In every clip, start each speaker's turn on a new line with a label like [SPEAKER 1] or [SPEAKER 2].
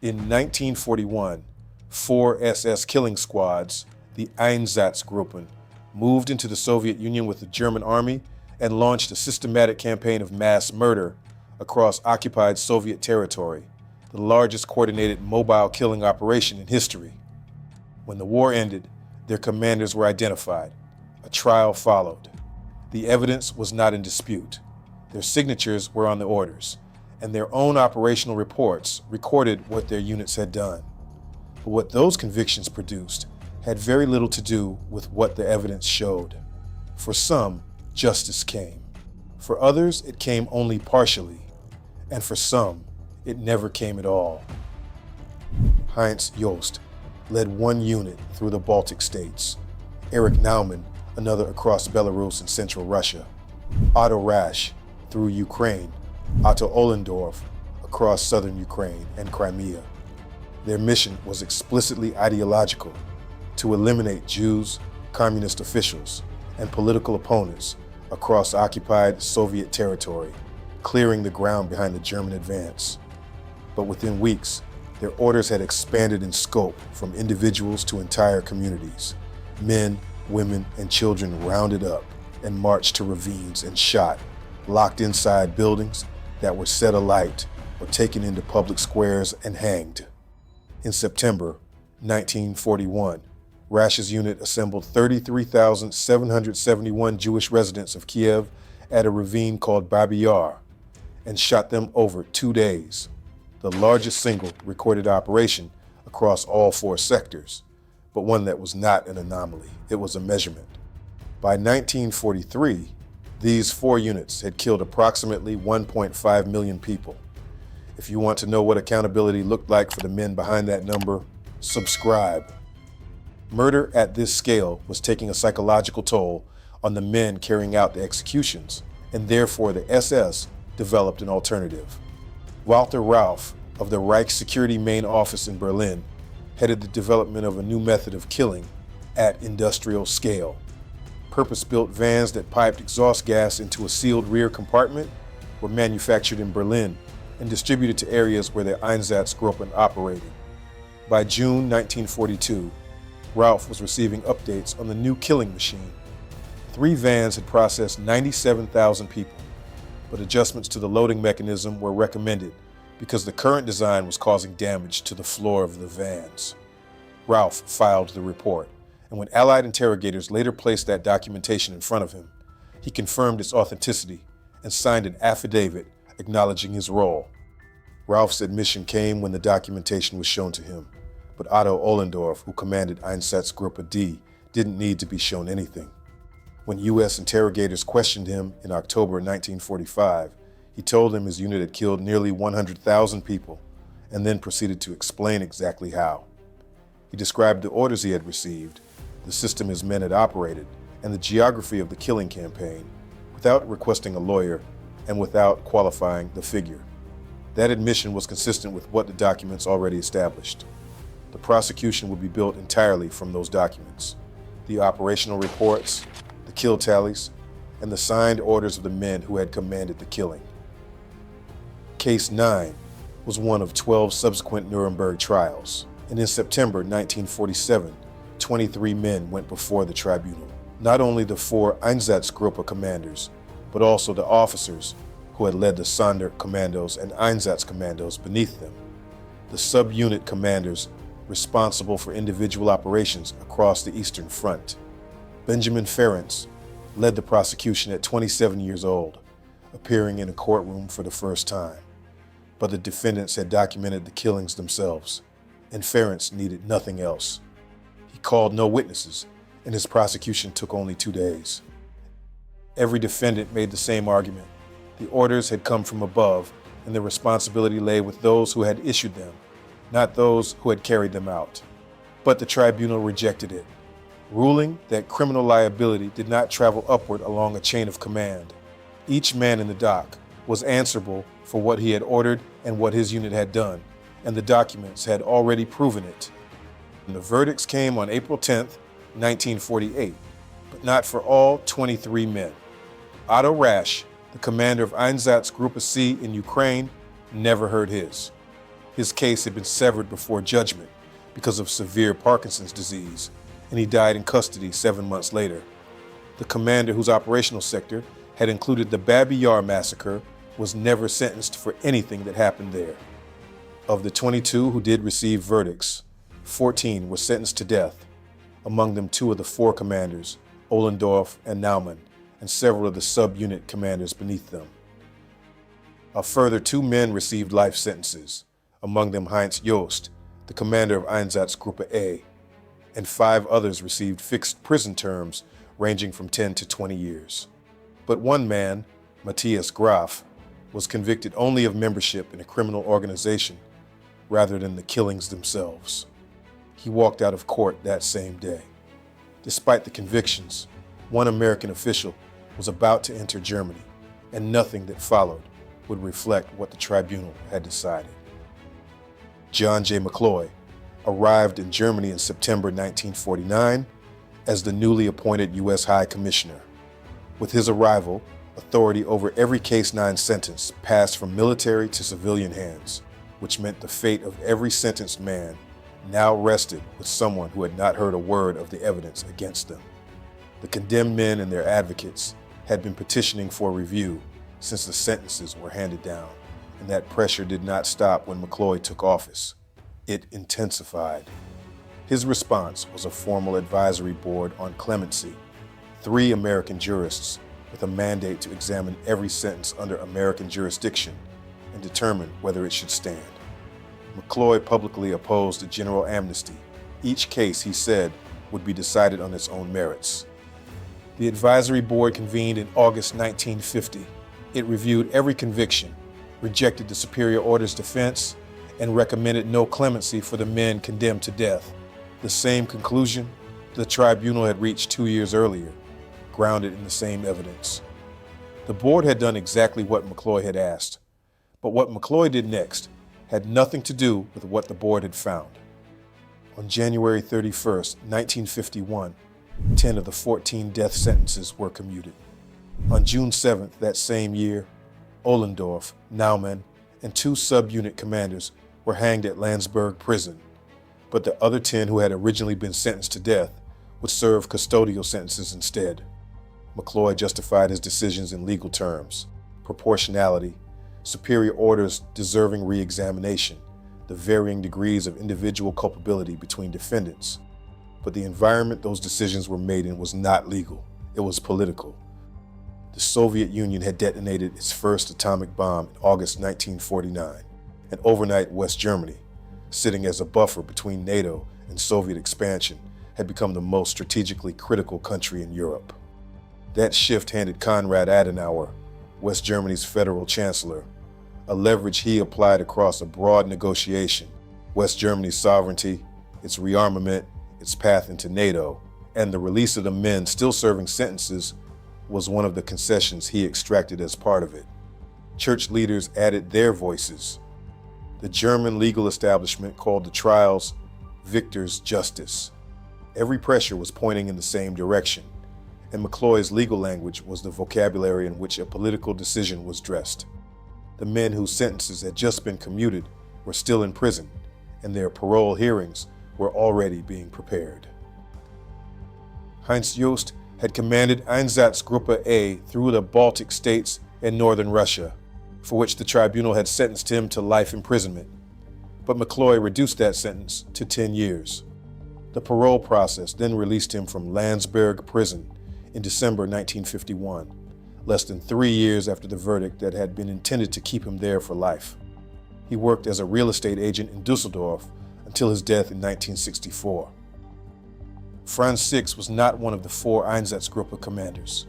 [SPEAKER 1] In 1941, 4 SS killing squads, the Einsatzgruppen, moved into the Soviet Union with the German army and launched a systematic campaign of mass murder across occupied Soviet territory, the largest coordinated mobile killing operation in history. When the war ended, their commanders were identified. A trial followed. The evidence was not in dispute. Their signatures were on the orders, and their own operational reports recorded what their units had done. But what those convictions produced had very little to do with what the evidence showed. For some, justice came. For others, it came only partially. And for some, it never came at all. Heinz Jost led one unit through the Baltic states. Erich Naumann, another across Belarus and Central Russia. Otto Rasch through Ukraine. Otto Ohlendorf across southern Ukraine and Crimea. Their mission was explicitly ideological: to eliminate Jews, communist officials, and political opponents across occupied Soviet territory, clearing the ground behind the German advance. But within weeks, their orders had expanded in scope from individuals to entire communities. Men, women, and children rounded up and marched to ravines and shot, locked inside buildings that were set alight or taken into public squares and hanged. In September 1941, Rasch's unit assembled 33,771 Jewish residents of Kiev at a ravine called Babi Yar and shot them over 2 days, the largest single recorded operation across all 4 sectors, but one that was not an anomaly. It was a measurement. By 1943, these 4 units had killed approximately 1.5 million people. If you want to know what accountability looked like for the men behind that number, subscribe. Murder at this scale was taking a psychological toll on the men carrying out the executions, and therefore the SS developed an alternative. Walther Rauff of the Reich Security Main Office in Berlin headed the development of a new method of killing at industrial scale. Purpose-built vans that piped exhaust gas into a sealed rear compartment were manufactured in Berlin and distributed to areas where the Einsatzgruppen operated. By June 1942, Rauff was receiving updates on the new killing machine. 3 vans had processed 97,000 people, but adjustments to the loading mechanism were recommended because the current design was causing damage to the floor of the vans. Rauff filed the report, and when Allied interrogators later placed that documentation in front of him, he confirmed its authenticity and signed an affidavit acknowledging his role. Rauff's admission came when the documentation was shown to him, but Otto Ohlendorf, who commanded Einsatzgruppe D, didn't need to be shown anything. When U.S. interrogators questioned him in October 1945, he told them his unit had killed nearly 100,000 people, and then proceeded to explain exactly how. He described the orders he had received, the system his men had operated, and the geography of the killing campaign, without requesting a lawyer and without qualifying the figure. That admission was consistent with what the documents already established. The prosecution would be built entirely from those documents: the operational reports, the kill tallies, and the signed orders of the men who had commanded the killing. Case 9 was one of 12 subsequent Nuremberg trials, and in September 1947, 23 men went before the tribunal. Not only the 4 Einsatzgruppe commanders, but also the officers who had led the Sonderkommandos and Einsatzkommandos beneath them, the subunit commanders responsible for individual operations across the Eastern Front. Benjamin Ferencz led the prosecution at 27 years old, appearing in a courtroom for the first time. But the defendants had documented the killings themselves, and Ferencz needed nothing else. He called no witnesses, and his prosecution took only 2 days. Every defendant made the same argument. The orders had come from above, and the responsibility lay with those who had issued them, not those who had carried them out. But the tribunal rejected it, ruling that criminal liability did not travel upward along a chain of command. Each man in the dock was answerable for what he had ordered and what his unit had done, and the documents had already proven it. And the verdicts came on April 10th, 1948, but not for all 23 men. Otto Rasch, the commander of Einsatzgruppe C in Ukraine, never heard his. His case had been severed before judgment because of severe Parkinson's disease, and he died in custody 7 months later. The commander whose operational sector had included the Babi Yar massacre was never sentenced for anything that happened there. Of the 22 who did receive verdicts, 14 were sentenced to death, among them 2 of the 4 commanders, Ohlendorf and Naumann, and several of the sub-unit commanders beneath them. A further 2 men received life sentences, among them Heinz Jost, the commander of Einsatzgruppen A, and 5 others received fixed prison terms ranging from 10 to 20 years. But one man, Matthias Graf, was convicted only of membership in a criminal organization rather than the killings themselves. He walked out of court that same day. Despite the convictions, one American official was about to enter Germany, and nothing that followed would reflect what the tribunal had decided. John J. McCloy arrived in Germany in September 1949 as the newly appointed U.S. High Commissioner. With his arrival, authority over every Case 9 sentence passed from military to civilian hands, which meant the fate of every sentenced man now rested with someone who had not heard a word of the evidence against them. The condemned men and their advocates had been petitioning for review since the sentences were handed down, and that pressure did not stop when McCloy took office. It intensified. His response was a formal advisory board on clemency, 3 American jurists with a mandate to examine every sentence under American jurisdiction and determine whether it should stand. McCloy publicly opposed a general amnesty. Each case, he said, would be decided on its own merits. The advisory board convened in August 1950. It reviewed every conviction, rejected the superior order's defense, and recommended no clemency for the men condemned to death. The same conclusion the tribunal had reached 2 years earlier, grounded in the same evidence. The board had done exactly what McCloy had asked, but what McCloy did next had nothing to do with what the board had found. On January 31st, 1951, 10 of the 14 death sentences were commuted. On June 7th that same year, Ohlendorf, Naumann, and 2 sub-unit commanders were hanged at Landsberg Prison, but the other 10 who had originally been sentenced to death would serve custodial sentences instead. McCloy justified his decisions in legal terms: proportionality, superior orders deserving re-examination, the varying degrees of individual culpability between defendants. But the environment those decisions were made in was not legal, it was political. The Soviet Union had detonated its first atomic bomb in August 1949, and overnight West Germany, sitting as a buffer between NATO and Soviet expansion, had become the most strategically critical country in Europe. That shift handed Konrad Adenauer, West Germany's federal chancellor, a leverage he applied across a broad negotiation: West Germany's sovereignty, its rearmament, its path into NATO, and the release of the men still serving sentences was one of the concessions he extracted as part of it. Church leaders added their voices. The German legal establishment called the trials victor's justice. Every pressure was pointing in the same direction, and McCloy's legal language was the vocabulary in which a political decision was dressed. The men whose sentences had just been commuted were still in prison, and their parole hearings were already being prepared. Heinz Jost had commanded Einsatzgruppe A through the Baltic states and northern Russia, for which the tribunal had sentenced him to life imprisonment. But McCloy reduced that sentence to 10 years. The parole process then released him from Landsberg Prison in December 1951, less than 3 years after the verdict that had been intended to keep him there for life. He worked as a real estate agent in Dusseldorf until his death in 1964. Franz Six was not one of the 4 Einsatzgruppe commanders.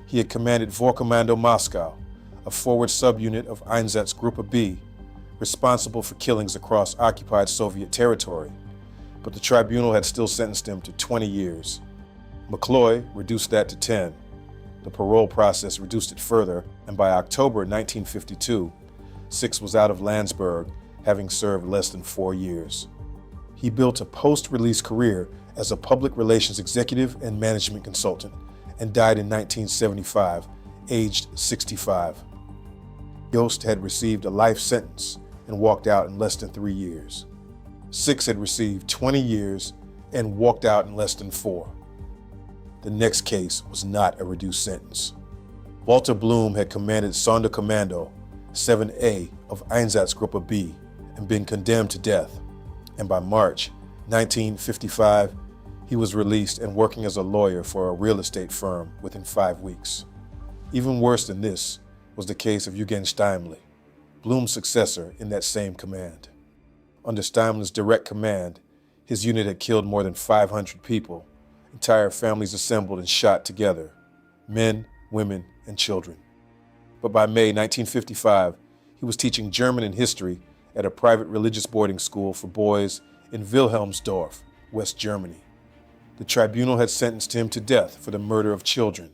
[SPEAKER 1] He had commanded Vorkommando Moscow, a forward subunit of Einsatzgruppe B, responsible for killings across occupied Soviet territory, but the tribunal had still sentenced him to 20 years. McCloy reduced that to 10. The parole process reduced it further, and by October 1952, Six was out of Landsberg, having served less than 4 years. He built a post-release career as a public relations executive and management consultant, and died in 1975, aged 65. Jost had received a life sentence and walked out in less than 3 years. 6 had received 20 years and walked out in less than 4. The next case was not a reduced sentence. Walter Blum had commanded Sonderkommando 7A of Einsatzgruppe B and been condemned to death, and by March 1955, he was released and working as a lawyer for a real estate firm within 5 weeks. Even worse than this was the case of Eugen Steimle, Blum's successor in that same command. Under Steimle's direct command, his unit had killed more than 500 people, entire families assembled and shot together, men, women, and children. But by May 1955, he was teaching German and history at a private religious boarding school for boys in Wilhelmsdorf, West Germany. The tribunal had sentenced him to death for the murder of children,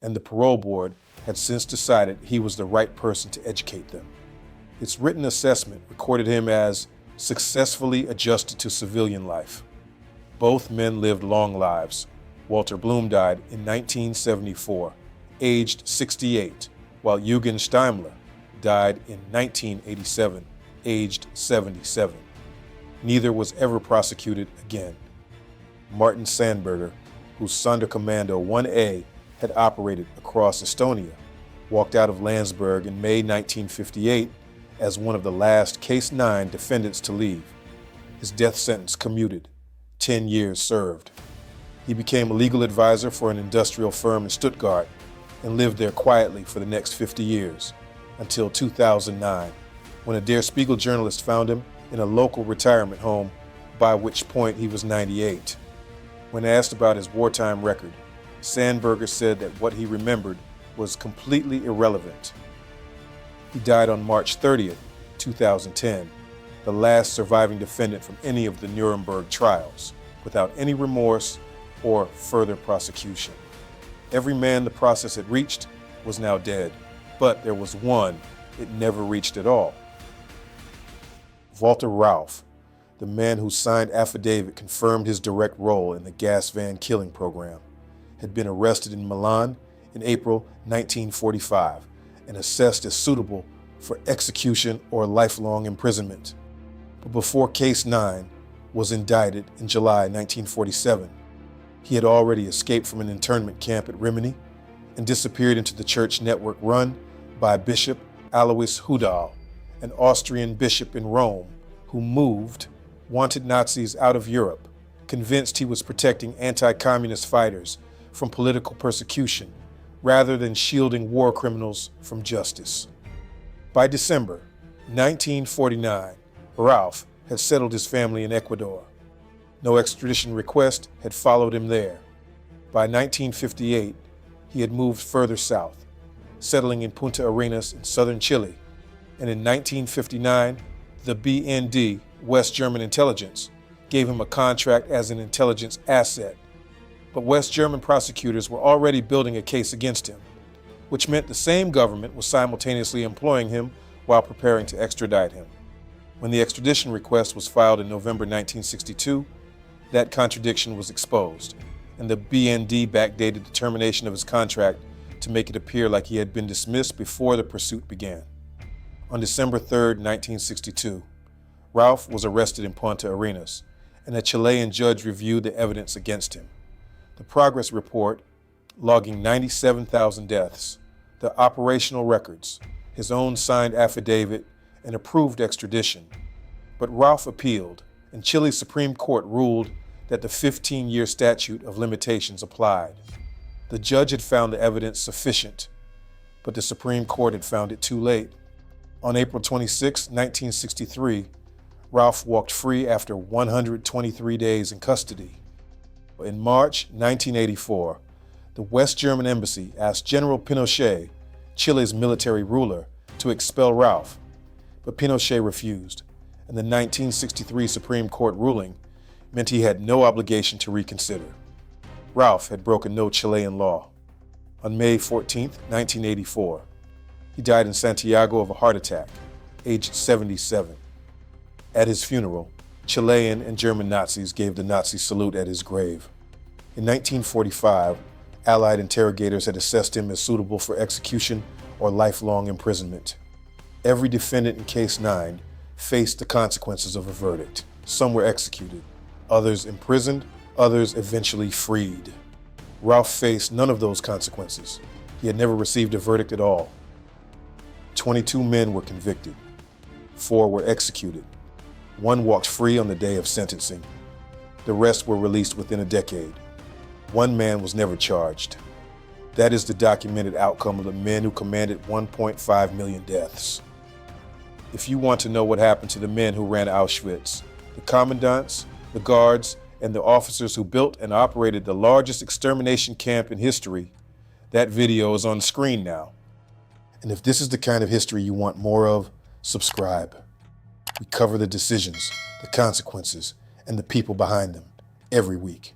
[SPEAKER 1] and the parole board had since decided he was the right person to educate them. Its written assessment recorded him as successfully adjusted to civilian life. Both men lived long lives. Walter Blum died in 1974, aged 68, while Eugen Steimle died in 1987, aged 77. Neither was ever prosecuted again. Martin Sandberger, whose Sonderkommando 1A had operated across Estonia, walked out of Landsberg in May 1958 as one of the last Case 9 defendants to leave. His death sentence commuted, 10 years served. He became a legal advisor for an industrial firm in Stuttgart and lived there quietly for the next 50 years, until 2009, when a Der Spiegel journalist found him in a local retirement home, by which point he was 98. When asked about his wartime record, Sandberger said that what he remembered was completely irrelevant. He died on March 30th, 2010, the last surviving defendant from any of the Nuremberg trials, without any remorse or further prosecution. Every man the process had reached was now dead, but there was one it never reached at all. Walther Rauff, the man whose signed affidavit confirmed his direct role in the gas van killing program, had been arrested in Milan in April 1945 and assessed as suitable for execution or lifelong imprisonment. But before Case 9 was indicted in July 1947, he had already escaped from an internment camp at Rimini and disappeared into the church network run by Bishop Alois Hudal, an Austrian bishop in Rome who wanted Nazis out of Europe, convinced he was protecting anti-communist fighters from political persecution rather than shielding war criminals from justice. By December 1949, Rauff had settled his family in Ecuador. No extradition request had followed him there. By 1958, he had moved further south, settling in Punta Arenas in southern Chile, and in 1959, the BND, West German Intelligence, gave him a contract as an intelligence asset. But West German prosecutors were already building a case against him, which meant the same government was simultaneously employing him while preparing to extradite him. When the extradition request was filed in November 1962, that contradiction was exposed, and the BND backdated the termination of his contract to make it appear like he had been dismissed before the pursuit began. On December 3, 1962, Rauff was arrested in Punta Arenas, and a Chilean judge reviewed the evidence against him. The progress report, logging 97,000 deaths, the operational records, his own signed affidavit, and approved extradition. But Rauff appealed, and Chile's Supreme Court ruled that the 15-year statute of limitations applied. The judge had found the evidence sufficient, but the Supreme Court had found it too late. On April 26, 1963, Rauff walked free after 123 days in custody. In March 1984, the West German embassy asked General Pinochet, Chile's military ruler, to expel Rauff, but Pinochet refused, and the 1963 Supreme Court ruling meant he had no obligation to reconsider. Rauff had broken no Chilean law. On May 14, 1984, he died in Santiago of a heart attack, aged 77. At his funeral, Chilean and German Nazis gave the Nazi salute at his grave. In 1945, Allied interrogators had assessed him as suitable for execution or lifelong imprisonment. Every defendant in Case 9 faced the consequences of a verdict. Some were executed, others imprisoned, others eventually freed. Rauff faced none of those consequences. He had never received a verdict at all. 22 men were convicted. 4 were executed. 1 walked free on the day of sentencing. The rest were released within a decade. 1 man was never charged. That is the documented outcome of the men who commanded 1.5 million deaths. If you want to know what happened to the men who ran Auschwitz, the commandants, the guards, and the officers who built and operated the largest extermination camp in history, that video is on the screen now. And if this is the kind of history you want more of, subscribe. We cover the decisions, the consequences, and the people behind them every week.